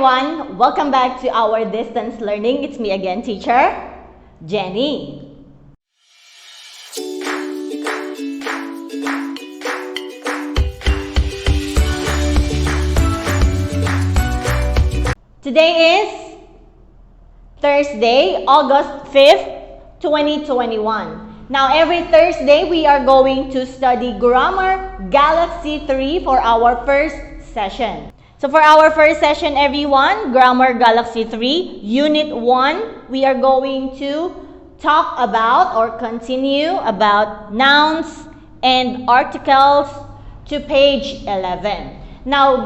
everyone! Welcome back to our distance learning. It's me again, teacher Jenny. Today is Thursday, August 5th, 2021. Now, every Thursday, we are going to study Grammar Galaxy 3 for our first session. So, for our first session, everyone, Grammar Galaxy 3, Unit 1, we are going to talk about or continue about nouns and articles to page 11. Now,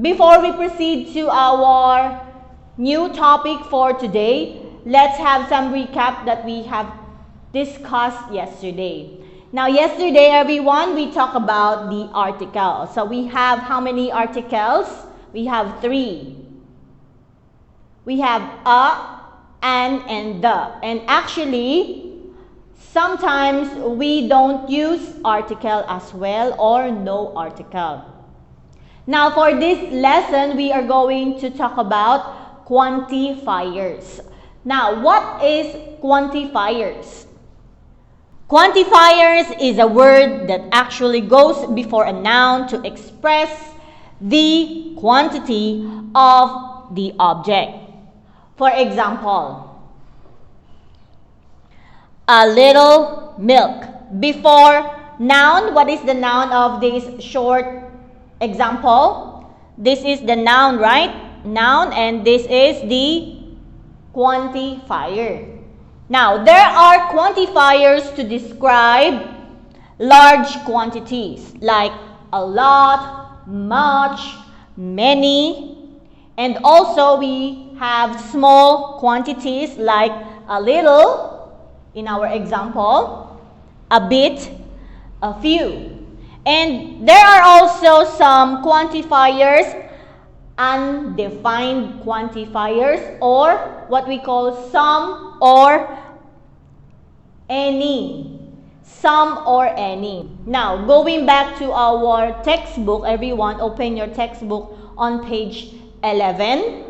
before we proceed to our new topic for today, let's have some recap that we have discussed yesterday. Now, yesterday, everyone, we talked about the articles. So, we have how many articles? We have 3. We have a, an, and the. And actually, sometimes we don't use article as well or no article. Now, for this lesson, we are going to talk about quantifiers. Now, what is quantifiers? Quantifiers is a word that actually goes before a noun to express the quantity of the object. For example, a little milk. Before noun, what is the noun of this short example? This is the noun, right? Noun, and this is the quantifier. Now, there are quantifiers to describe large quantities like a lot, much, many, and also we have small quantities like a little, in our example, a bit, a few. And there are also some quantifiers, undefined quantifiers, or what we call some or any. Some or any. Now, going back to our textbook, everyone, open your textbook on page 11.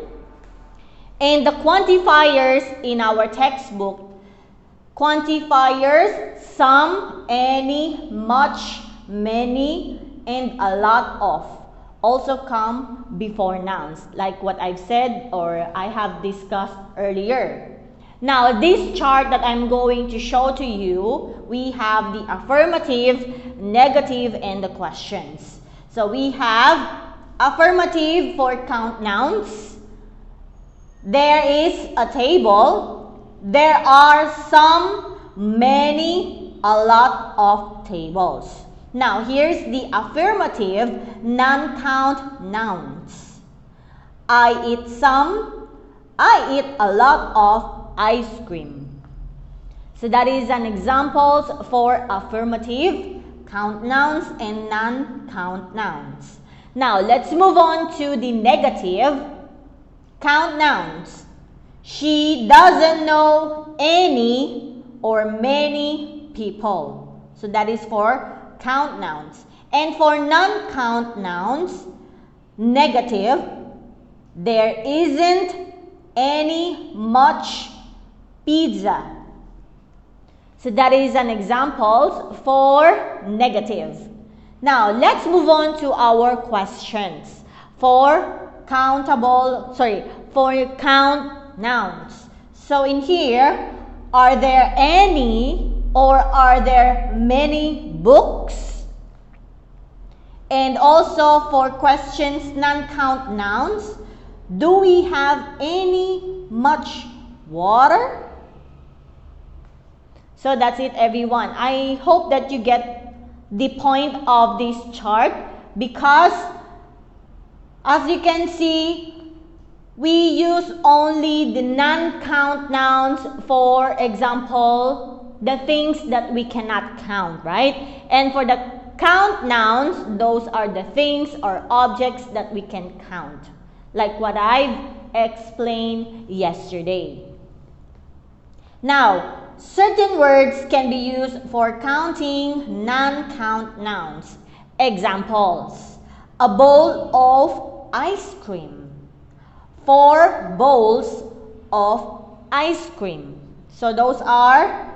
And the quantifiers in our textbook, quantifiers, some, any, much, many, and a lot of, also come before nouns, like what I've said or I have discussed earlier. Now, this chart that I'm going to show to you, we have the affirmative, negative, and the questions. So, we have affirmative for count nouns. There is a table. There are some, many, a lot of tables. Now, here's the affirmative non-count nouns. I eat some. I eat a lot of ice cream. So that is an example for affirmative, count nouns, and non-count nouns. Now, let's move on to the negative, count nouns. She doesn't know any or many people. So that is for count nouns. And for non-count nouns, negative, there isn't any much pizza. So that is an example for negative. Now, let's move on to our questions for count nouns. So in here, are there any or are there many books? And also for questions non-count nouns, do we have any much water? So that's it, everyone. I hope that you get the point of this chart because as you can see, we use only the non-count nouns, for example, the things that we cannot count, right? And for the count nouns, those are the things or objects that we can count, like what I've explained yesterday. Now, certain words can be used for counting non-count nouns. Examples: a bowl of ice cream. 4 bowls of ice cream. So those are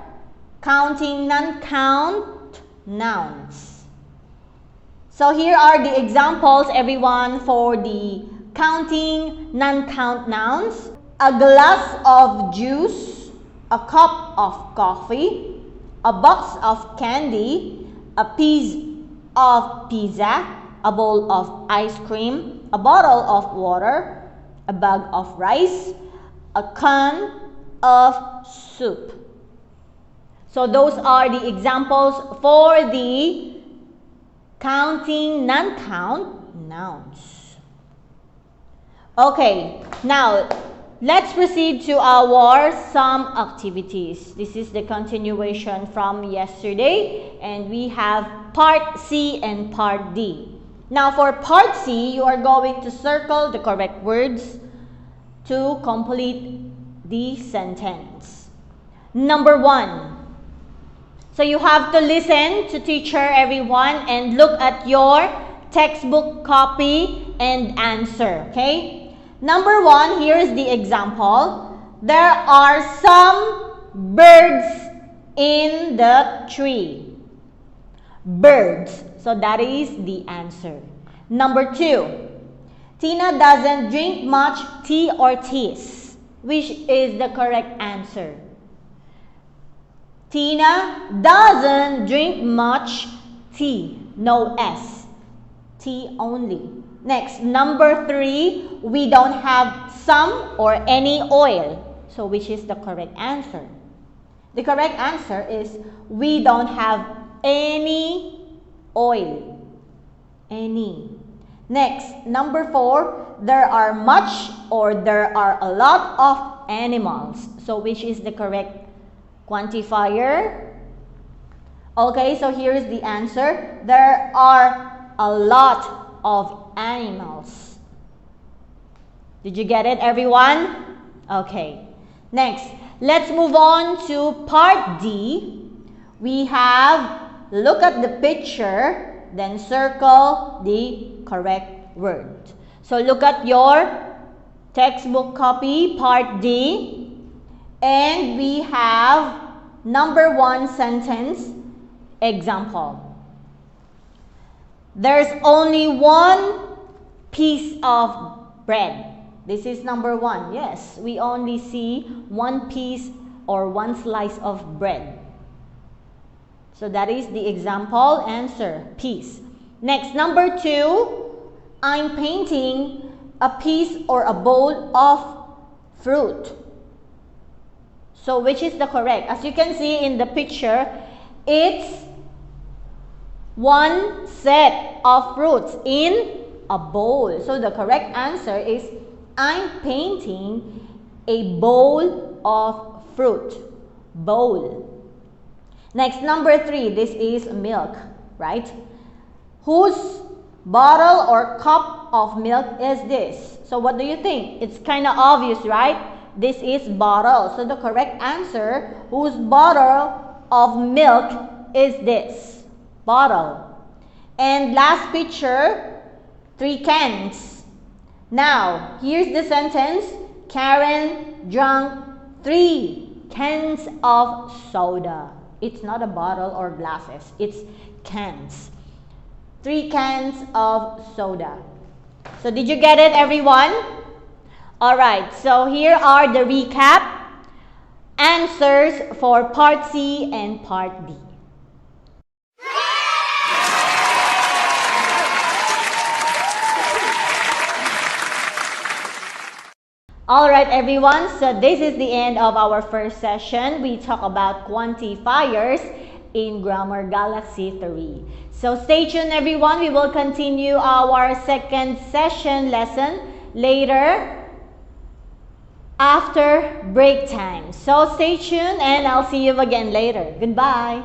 counting non-count nouns. So here are the examples, everyone, for the counting non-count nouns. A glass of juice, a cup of coffee, a box of candy, a piece of pizza, a bowl of ice cream, a bottle of water, a bag of rice, a can of soup. So those are the examples for the counting non-count nouns. Okay, now let's proceed to our sum activities. This is the continuation from yesterday, and we have part C and part D. Now for part C, you are going to circle the correct words to complete the sentence. Number 1. So you have to listen to teacher, everyone, and look at your textbook copy and answer, okay? Number 1, here is the example. There are some birds in the tree. Birds. So that is the answer. Number 2, Tina doesn't drink much tea or teas. Which is the correct answer? Tina doesn't drink much tea. No S. Tea only. Next, number 3, we don't have some or any oil. So which is the correct answer? The correct answer is we don't have any oil. Any. Next, number 4, there are much or there are a lot of animals. So which is the correct quantifier? Okay, so here is the answer. There are a lot of animals. Did you get it, everyone? Okay. Next, let's move on to part D. We have, look at the picture, then circle the correct word. So look at your textbook copy, part D, and we have number 1 sentence example. There's only one piece of bread. This is number 1. Yes, we only see one piece or one slice of bread. So that is the example answer, piece. Next, number 2, I'm painting a piece or a bowl of fruit. So which is the correct? As you can see in the picture, it's one set of fruits in a bowl. So the correct answer is I'm painting a bowl of fruit. Bowl. Next, number 3, this is milk, right? Whose bottle or cup of milk is this? So what do you think? It's kind of obvious, right? This is bottle. So the correct answer, whose bottle of milk is this? Bottle. And last picture, 3 cans. Now, here's the sentence. Karen drank 3 cans of soda. It's not a bottle or glasses. It's cans. 3 cans of soda. So did you get it, everyone? Alright, so here are the recap answers for part C and part D. Alright, everyone, so this is the end of our first session. We talk about quantifiers in Grammar Galaxy 3. So stay tuned, everyone. We will continue our second session lesson later after break time. So stay tuned and I'll see you again later. Goodbye.